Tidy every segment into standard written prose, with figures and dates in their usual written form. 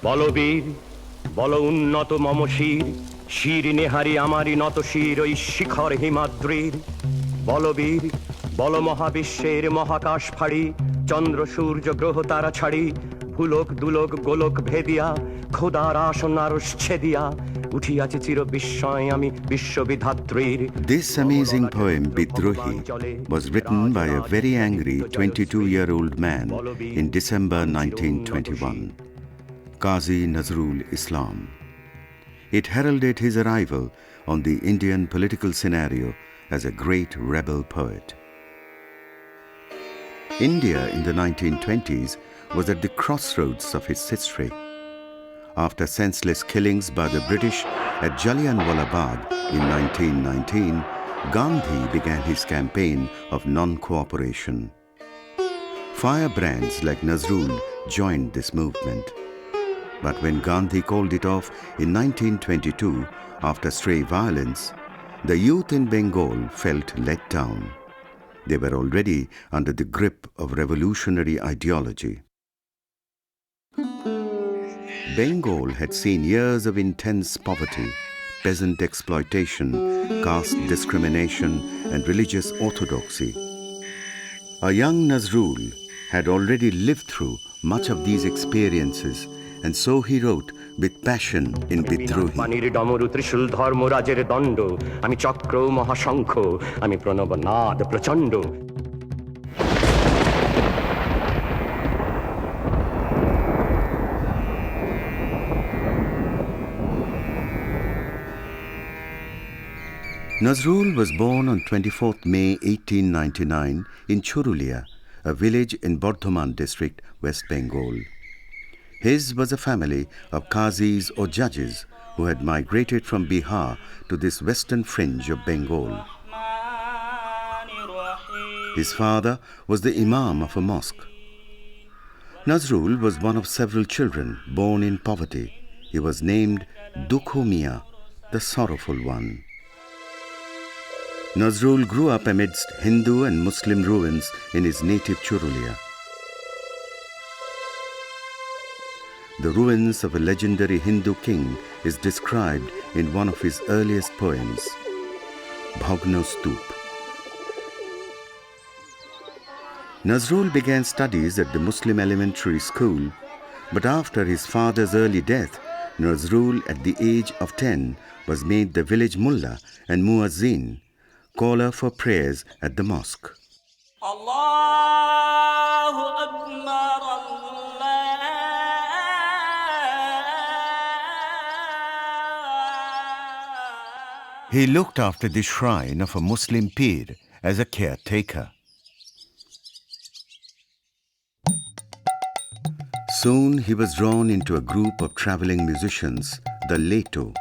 বলবীর বল উন্নত মম শির শির নেহারি আমারি নত শির ওই শিখর হিমাদ্রির বলবীর বল মহাবিশ্বের মহাকাশ ফাড়ি চন্দ্র সূর্য গ্রহ তারা ছাড়ি ভুলোক দুলোক গোলক ভেদিয়া খোদার আসন আরশ ছেদিয়া উঠিয়াছে চির বিস্ময় আমি বিশ্ববিধাত্রীর। This amazing poem, Bidrohī, was written by a very angry 22-year-old man in December 1921, Kazi Nazrul Islam. It heralded his arrival on the Indian political scenario as a great rebel poet. India in the 1920s was at the crossroads of its history. After senseless killings by the British at Jallianwala Bagh in 1919, Gandhi began his campaign of non-cooperation. Firebrands like Nazrul joined this movement. But when Gandhi called it off in 1922 after stray violence, the youth in Bengal felt let down. They were already under the grip of revolutionary ideology. Bengal had seen years of intense poverty, peasant exploitation, caste discrimination, and religious orthodoxy. A young Nazrul had already lived through much of these experiences, and so he wrote with passion in Bidrohī. পানির ডমরু ত্রিশূল ধর্মরাজের দণ্ড আমি চক্র মহাশঙ্খ আমি প্রণব নাদ প্রচণ্ড। Nazrul was born on 24th May 1899 in Churulia, a village in Bardhaman district, West Bengal. His was a family of Qazis or judges who had migrated from Bihar to this western fringe of Bengal. His father was the imam of a mosque. Nazrul was one of several children born in poverty. He was named Dukhu Miya, the sorrowful one. Nazrul grew up amidst Hindu and Muslim ruins in his native Churulia. The ruins of a legendary Hindu king is described in one of his earliest poems, Bhagna Stup. Nazrul began studies at the Muslim elementary school, but after his father's early death, Nazrul at the age of 10 was made the village mullah and muazzin, caller for prayers at the mosque. Allahu Akbar, He looked after the shrine of a Muslim pir as a caretaker. Soon he was drawn into a group of traveling musicians, the Leto.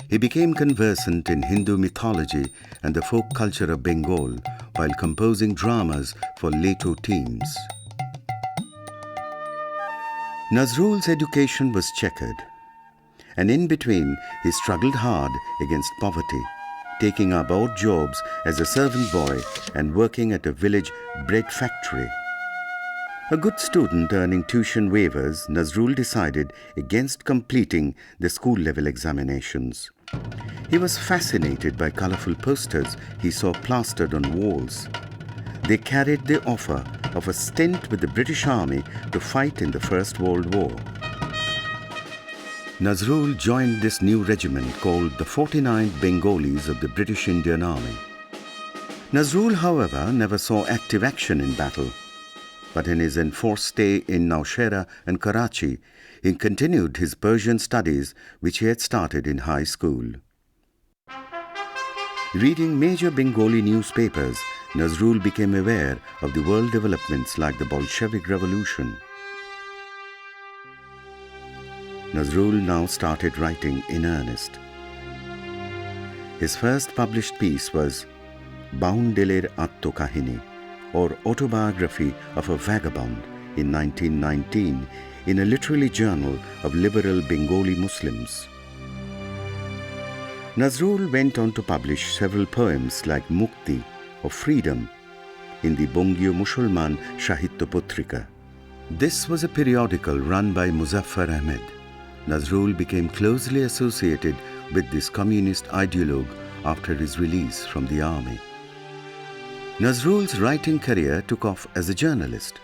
He became conversant in Hindu mythology and the folk culture of Bengal while composing dramas for Leto teams. Nazrul's education was checkered, and in between he struggled hard against poverty, taking up odd jobs as a servant boy and working at a village bread factory. A good student earning tuition waivers, Nazrul decided against completing the school-level examinations. He was fascinated by colorful posters he saw plastered on walls. They carried the offer of a stint with the British Army to fight in the First World War. Nazrul joined this new regiment called the 49th Bengalis of the British Indian Army. Nazrul, however, never saw active action in battle. But in his enforced stay in Nowshera and Karachi, he continued his Persian studies which he had started in high school. Reading major Bengali newspapers, Nazrul became aware of the world developments like the Bolshevik Revolution. Nazrul now started writing in earnest. His first published piece was Boundeler Attokahini, or Autobiography of a Vagabond, in 1919 in a literary journal of liberal Bengali Muslims. Nazrul went on to publish several poems like Mukti, or Freedom, in the Bongio Musulman Sahitya Potrika. This was a periodical run by Muzaffar Ahmed. Nazrul became closely associated with this communist ideologue after his release from the army. Nazrul's writing career took off as a journalist.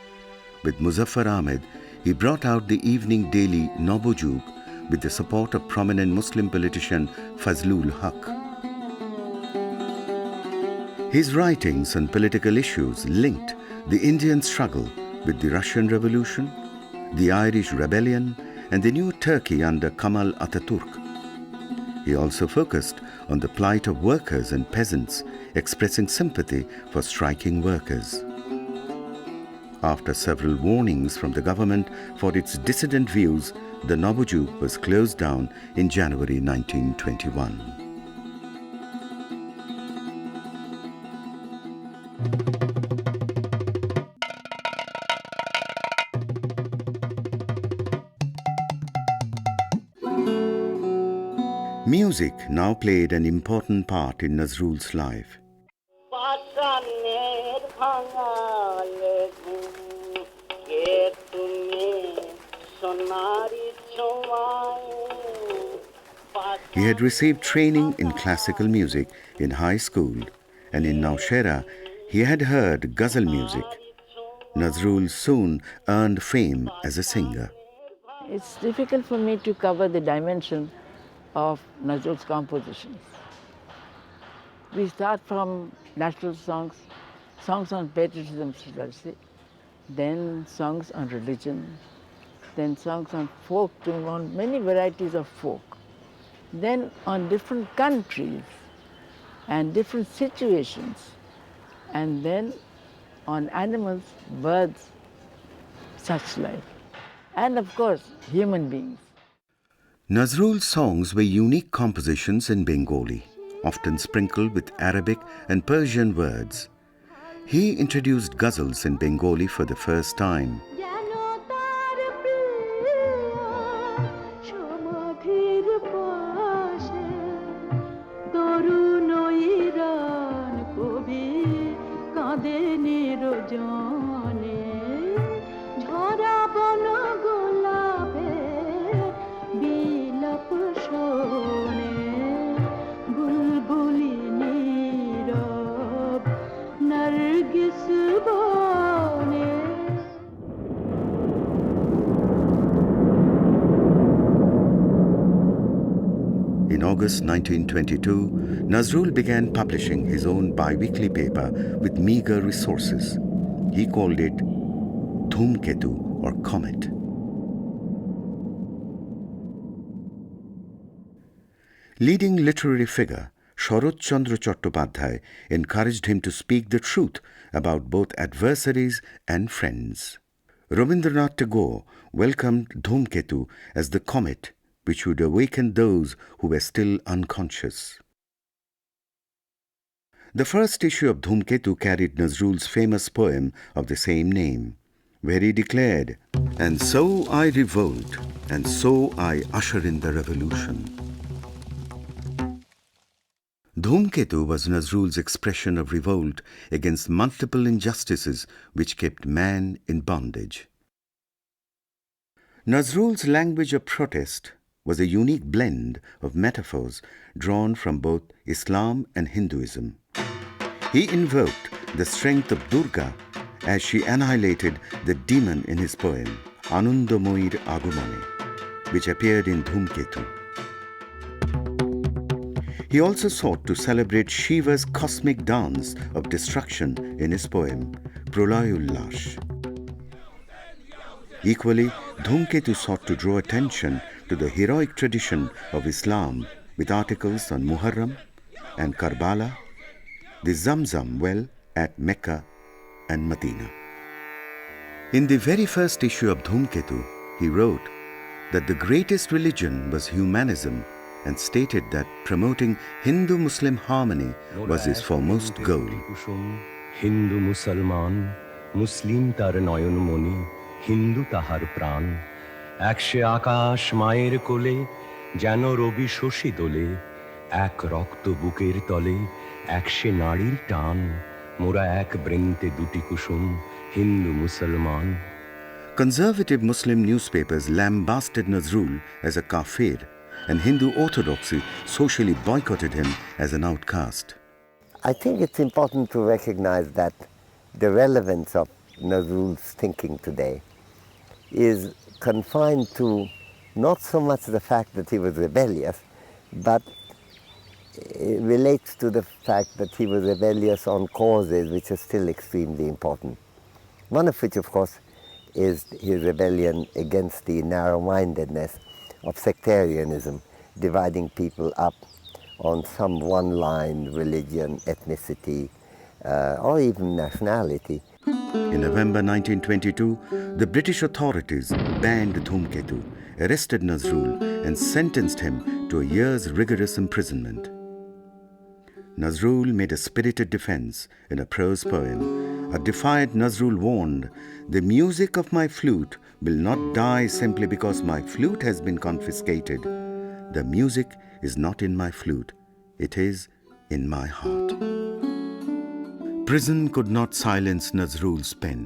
With Muzaffar Ahmed, he brought out the evening daily Nabojug with the support of prominent Muslim politician Fazlul Haq. His writings on political issues linked the Indian struggle with the Russian Revolution, the Irish Rebellion, and the new Turkey under Kemal Atatürk. He also focused on the plight of workers and peasants, expressing sympathy for striking workers. After several warnings from the government for its dissident views, the Nabojug was closed down in January 1921. Music now played an important part in Nazrul's life. He had received training in classical music in high school, and in Nowshera he had heard ghazal music. Nazrul soon earned fame as a singer. It's difficult for me to cover the dimension of Nazrul's compositions. We start from national songs, songs on patriotism, then songs on religion, then songs on folk, on many varieties of folk, then on different countries and different situations, and then on animals, birds, such like, and of course, human beings. Nazrul's songs were unique compositions in Bengali, often sprinkled with Arabic and Persian words. He introduced ghazals in Bengali for the first time. In August 1922, Nazrul began publishing his own bi-weekly paper with meager resources. He called it Dhumketu or Comet. Leading literary figure Sharat Chandra Chattopadhyay encouraged him to speak the truth about both adversaries and friends. Rabindranath Tagore welcomed Dhumketu as the comet which would awaken those who were still unconscious. The first issue of Dhumketu carried Nazrul's famous poem of the same name, where he declared, "And so I revolt, and so I usher in the revolution." Dhumketu was Nazrul's expression of revolt against multiple injustices which kept man in bondage. Nazrul's language of protest was a unique blend of metaphors drawn from both Islam and Hinduism. He invoked the strength of Durga as she annihilated the demon in his poem, Anundamoyir Agumane, which appeared in Dhumketu. He also sought to celebrate Shiva's cosmic dance of destruction in his poem, Pralayullash. Equally, Dhumketu sought to draw attention to the heroic tradition of Islam with articles on Muharram and Karbala, the Zamzam well at Mecca and Medina. In the very first issue of Dhumketu, he wrote that the greatest religion was humanism and stated that promoting Hindu-Muslim harmony was his foremost goal. Hindu Musalman, Muslim tar noyon moni, Hindu tahar pran, Akshe akash mayer kole, Jano robi shoshi dole, Ek rokto buker tole, Akshe narir tan, Mora ek brinte duti kushum, Hindu Musalman. Conservative Muslim newspapers lambasted Nazrul as a kafir, and Hindu orthodoxy socially boycotted him as an outcast. I think it's important to recognize that the relevance of Nazrul's thinking today is confined to not so much the fact that he was rebellious, but it relates to the fact that he was rebellious on causes which are still extremely important. One of which, of course, is his rebellion against the narrow-mindedness of sectarianism, dividing people up on some one line, religion, ethnicity, or even nationality. In November 1922, the British authorities banned Dhumketu, arrested Nazrul and sentenced him to a year's rigorous imprisonment. Nazrul made a spirited defense in a prose poem. A defiant Nazrul warned, "The music of my flute will not die simply because my flute has been confiscated. The music is not in my flute, it is in my heart." Prison could not silence Nazrul's pen.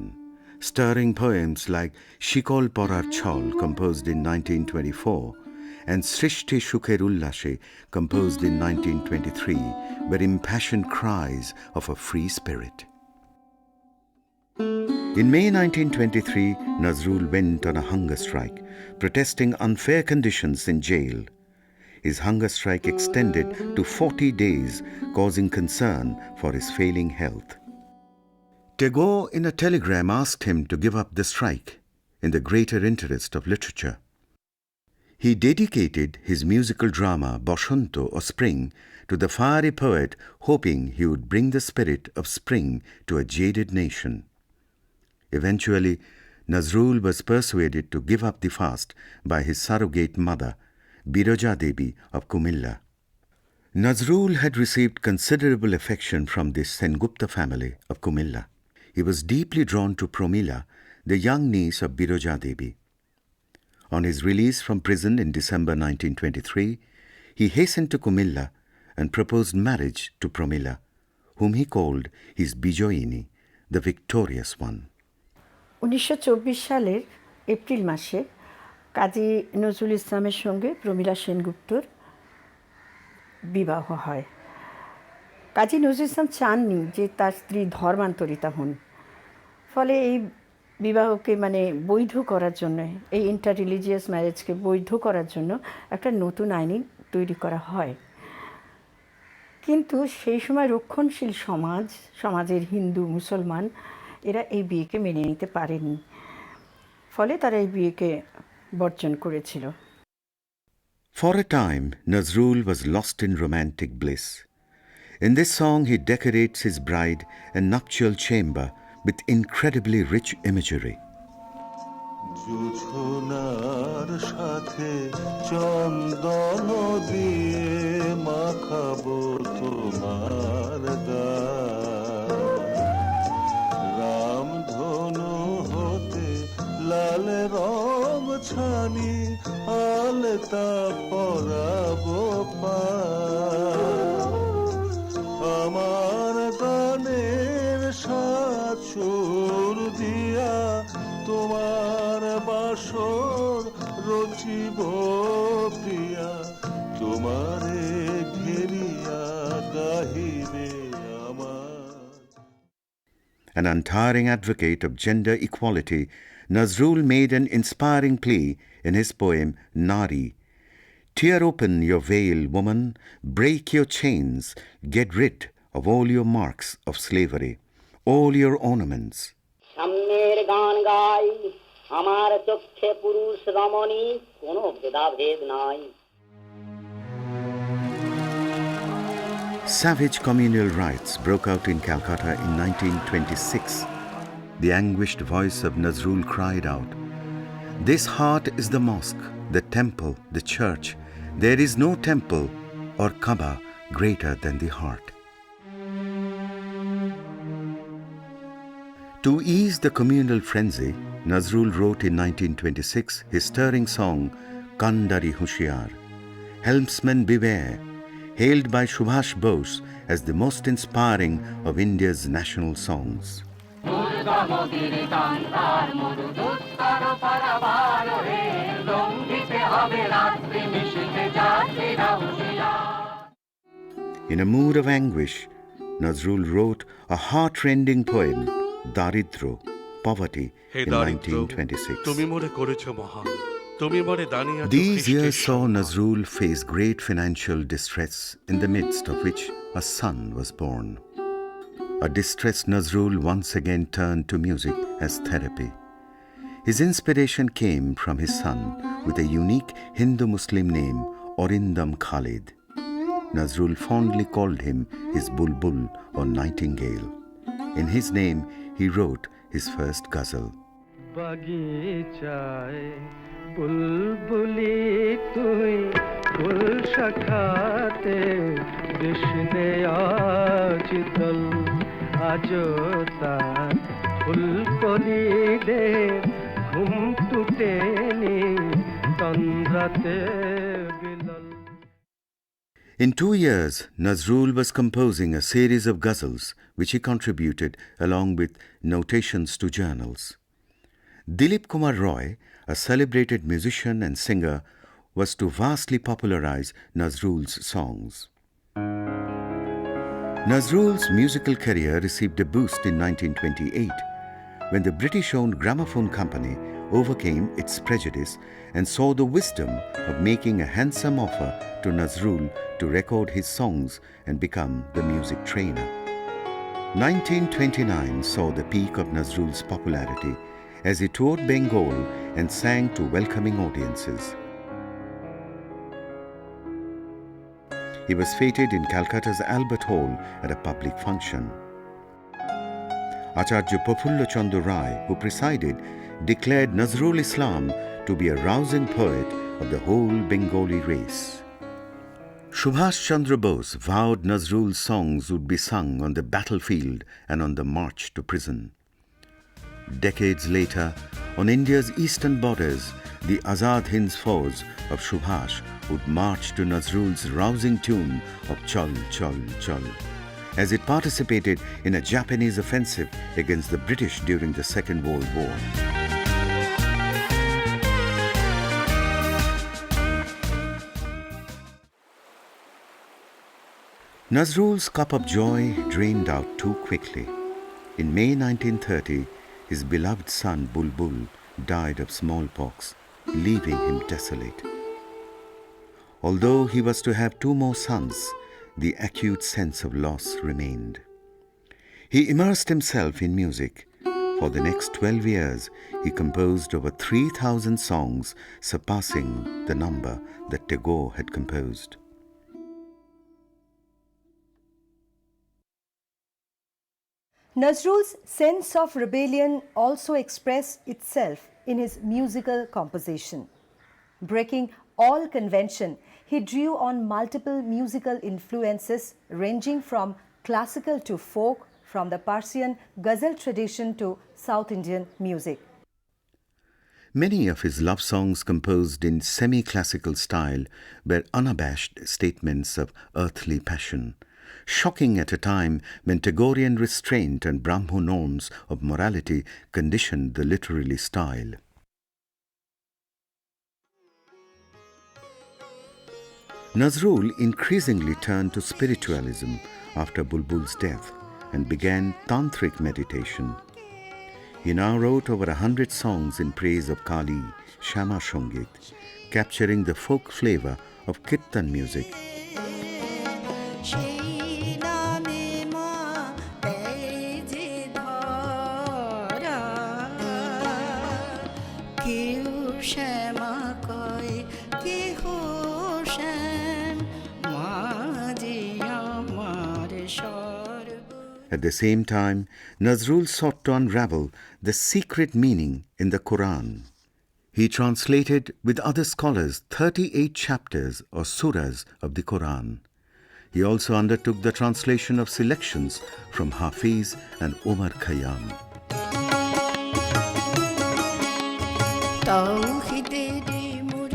Stirring poems like Shikol Porar Chol, composed in 1924, and Srishti Shuker Ullashe, composed in 1923, were impassioned cries of a free spirit. In May 1923, Nazrul went on a hunger strike, protesting unfair conditions in jail. His hunger strike extended to 40 days, causing concern for his failing health. Tagore, in a telegram, asked him to give up the strike in the greater interest of literature. He dedicated his musical drama Boshanto, or Spring, to the fiery poet, hoping he would bring the spirit of spring to a jaded nation. Eventually, Nazrul was persuaded to give up the fast by his surrogate mother, Bidrohī Kôbi of Kumilla. Nazrul had received considerable affection from the Sengupta family of Kumilla. He was deeply drawn to Promila, the young niece of Bidrohī Kôbi. On his release from prison in December 1923, he hastened to Kumilla and proposed marriage to Promila, whom he called his Bijoyini, the victorious one. 1924 সালের April মাসে কাজী নজরুল ইসলামের সঙ্গে প্রমীলা সেনগুপ্তর বিবাহ হয়। কাজী নজরুল ইসলাম চাননি যে তার স্ত্রী ধর্মান্তরিতা হন, ফলে এই বিবাহকে বৈধ করার জন্য, এই ইন্টার রিলিজিয়াস ম্যারেজকে বৈধ করার জন্য একটা নতুন আইন তৈরি করা হয়। কিন্তু সেই সময় রক্ষণশীল সমাজের হিন্দু মুসলমান এরা এই বিয়েকে মেনে নিতে পারেনি, ফলে তারা এই বিয়েকে বর্জন করেছিল। For a time, Nazrul was lost in romantic bliss. In this song, he decorates his bride and nuptial chamber with incredibly rich imagery. জোছনার সাথে চন্দন দিয়ে মাখাবো তোমার রামধনু হতে লাল রং ছানি আলতা পরাবো আমার গানের সাচুর দিয়া তোমার বাসর রচিব প্রিয়া তোমারে ঘেরিয়া গাহিবে আমার। An untiring advocate of gender equality, Nazrul made an inspiring plea in his poem Nari. Tear open your veil, woman, break your chains, get rid of all your marks of slavery, all your ornaments. সামনের গান গাই আমার চক্ষে পুরুষ রমণী কোনো ভেদাভেদ নাই। Savage communal riots broke out in Calcutta in 1926. The anguished voice of Nazrul cried out, "This heart is the mosque, the temple, the church. There is no temple or Kaaba greater than the heart." To ease the communal frenzy, Nazrul wrote in 1926 his stirring song Kandari Hushiyar, Helmsman Beware, hailed by Subhash Bose as the most inspiring of India's national songs. গমগির তান্তার মরুদুত্তর পারাবার হে লঙ্ঘিতে হবে রাত্রি নিশীথে যাত্রীরা হুঁশিয়ার। In a mood of anguish, Nazrul wrote a heart-rending poem, Daridro, Poverty, in 1926. তুমি মোরে করেছো মহান, তুমি মোরে দানিয়াছো These খ্রিস্টের years saw সন্তান। Nazrul face great financial distress, in the midst of which a son was born. A distressed Nazrul once again turned to music as therapy. His inspiration came from his son with a unique Hindu-Muslim name, Orindam Khalid. Nazrul fondly called him his bulbul or nightingale. In his name, he wrote his first ghazal. বাগিচায় বুলবুলি তুই ফুল শাখাতে কৃষ্ণে আচিতল আজ তার ফুলকলিদের ঘুম টুটেনি তন্দ্রাতে Bilawal. In 2 years, Nazrul was composing a series of ghazals which he contributed along with notations to journals. Dilip Kumar Roy, a celebrated musician and singer, was to vastly popularize Nazrul's songs. Nazrul's musical career received a boost in 1928 when the British-owned gramophone company overcame its prejudice and saw the wisdom of making a handsome offer to Nazrul to record his songs and become the music trainer. 1929 saw the peak of Nazrul's popularity as he toured Bengal and sang to welcoming audiences. He was feted in Calcutta's Albert Hall at a public function. Acharya Prafulla Chandra Rai, who presided, declared Nazrul Islam to be a rousing poet of the whole Bengali race. Subhash Chandra Bose vowed Nazrul's songs would be sung on the battlefield and on the march to prison. Decades later, on India's eastern borders, the Azad Hind Fauj of Subhash would march to Nazrul's rousing tune of Chal Chal Chal, as it participated in a Japanese offensive against the British during the Second World War. Nazrul's cup of joy drained out too quickly. In May 1930, his beloved son Bulbul died of smallpox, leaving him desolate. Although he was to have 2 more sons, the acute sense of loss remained. He immersed himself in music. For the next 12 years, he composed over 3,000 songs, surpassing the number that Tagore had composed. Nazrul's sense of rebellion also expressed itself in his musical composition. Breaking all convention, he drew on multiple musical influences ranging from classical to folk, from the Persian ghazal tradition to South Indian music. Many of his love songs composed in semi-classical style were unabashed statements of earthly passion, shocking at a time when Tagorean restraint and Brahmo norms of morality conditioned the literary style. Nazrul increasingly turned to spiritualism after Bulbul's death and began tantric meditation. He now wrote over 100 songs in praise of Kali, Shama Shongit, capturing the folk flavor of Kirtan music. At the same time, Nazrul sought to unravel the secret meaning in the Quran. He translated with other scholars 38 chapters or surahs of the Quran. He also undertook the translation of selections from Hafiz and Omar Khayyam.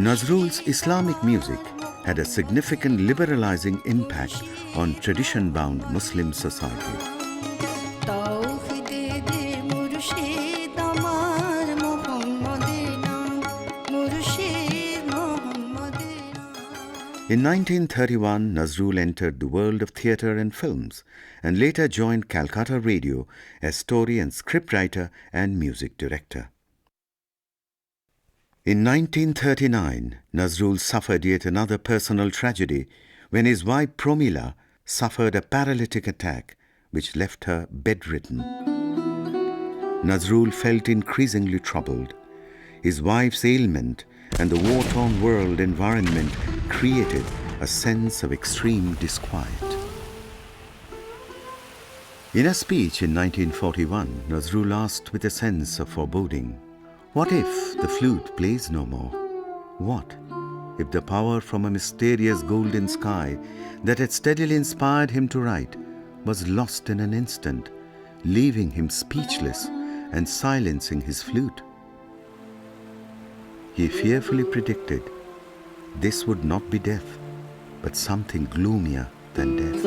Nazrul's Islamic music had a significant liberalizing impact on tradition-bound Muslim society. In 1931, Nazrul entered the world of theatre and films and later joined Calcutta Radio as story and scriptwriter and music director. In 1939, Nazrul suffered yet another personal tragedy when his wife Promila suffered a paralytic attack which left her bedridden. Nazrul felt increasingly troubled. His wife's ailment and the war-torn world environment created a sense of extreme disquiet. In a speech in 1941, Nazrul asked with a sense of foreboding, "What if the flute plays no more? What if the power from a mysterious golden sky that had steadily inspired him to write was lost in an instant, leaving him speechless and silencing his flute?" He fearfully predicted this would not be death, but something gloomier than death.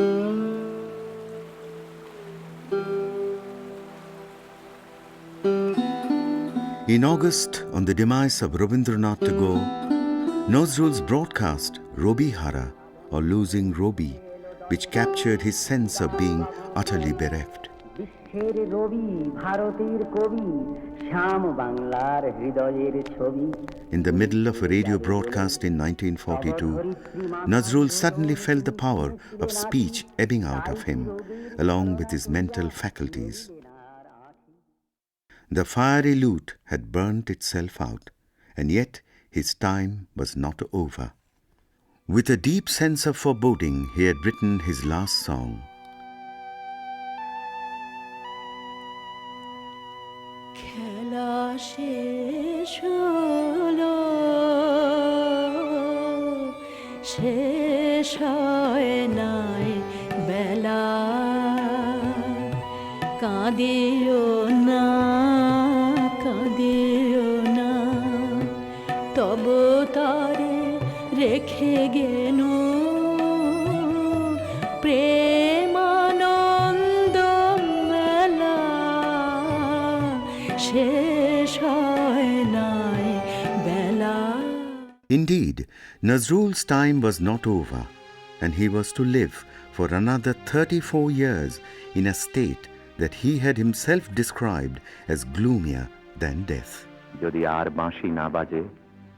In August, on the demise of Rabindranath Tagore, Nazrul's broadcast Robi Hara, or Losing Robi, which captured his sense of being utterly bereft. বিশ্বের রবি ভারতের কবি শ্যাম বাংলার হৃদয়ের ছবি In the middle of a radio broadcast in 1942, Nazrul suddenly felt the power of speech ebbing out of him, along with his mental faculties. The fiery lute had burnt itself out, and yet his time was not over. With a deep sense of foreboding, he had written his last song. খেলা শেষ হলো, শেষ হয় নাই বেলা, কাঁদিও না, কাঁদিও না, তব তারে রেখে গেনু প্রেমানন্দ মেলা, শেষ হয় নাই বেলা। Indeed, Nazrul's time was not over, and he was to live for another 34 years in a state that he had himself described as gloomier than death. যদি আর বাঁশি না বাজে,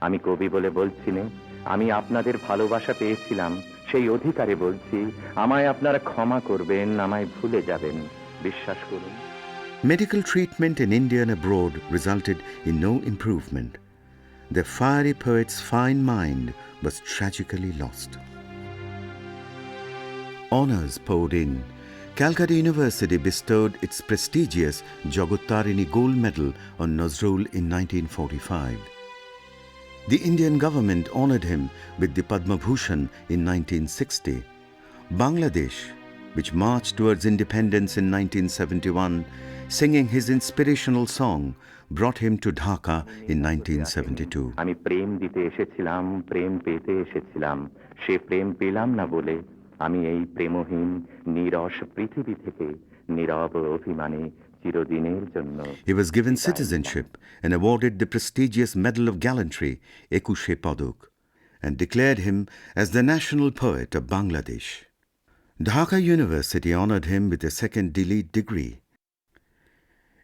আমি কবি বলে বলছি না, আমি আপনাদের ভালোবাসা পেয়েছিলাম, সেই অধিকারে বলছি, আমায় আপনারা ক্ষমা করবেন, আমায় ভুলে যাবেন, বিশ্বাস করুন। Medical treatment in India and abroad resulted in no improvement. The fiery poet's fine mind was tragically lost. Honours poured in. Calcutta University bestowed its prestigious Jagotarini Gold Medal on Nazrul in 1945. The Indian government honoured him with the Padma Bhushan in 1960. Bangladesh, which marched towards independence in 1971, singing his inspirational song, brought him to Dhaka in 1972. আমি প্রেম দিতে এসেছিলাম, প্রেম পেতে এসেছিলাম, সে প্রেম পেলাম না বলে আমি এই প্রেমহীন নিরস পৃথিবী থেকে নীরব অভিমানে চিরদিনের জন্য। He was given citizenship and awarded the prestigious Medal of Gallantry, Ekushe Paduk, and declared him as the national poet of Bangladesh. Dhaka University honoured him with a second D.Litt degree.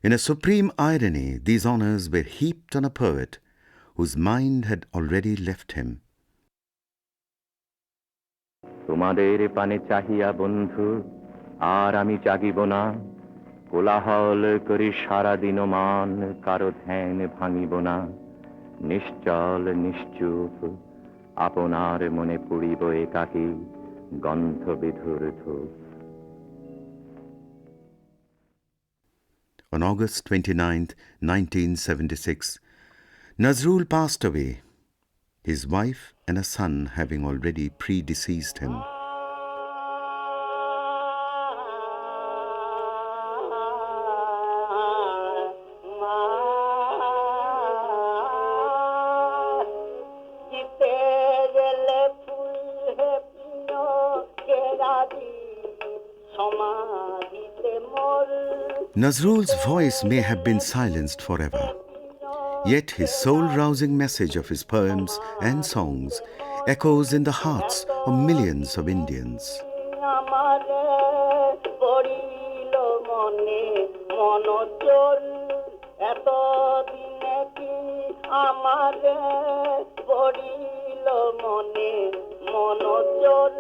In a supreme irony, these honours were heaped on a poet whose mind had already left him. তোমাদের পানে চাহিয়া বন্ধু আর আমি জাগিব না, কোলাহল করি সারা দিন মান, কারো ধ্যান ভাঙিব না, নিশ্চল নিশ্চুপ আপনার মনে পুড়িব একাকী গন্ধ বিধুর ধূপ। On August 29, 1976, Nazrul passed away, his wife and a son having already predeceased him. Nazrul's voice may have been silenced forever, yet his soul-rousing message of his poems and songs echoes in the hearts of millions of Indians. আমারে পড়িল মনে মনোজল এত দিনে কি আমারে পড়িল মনে মনোজল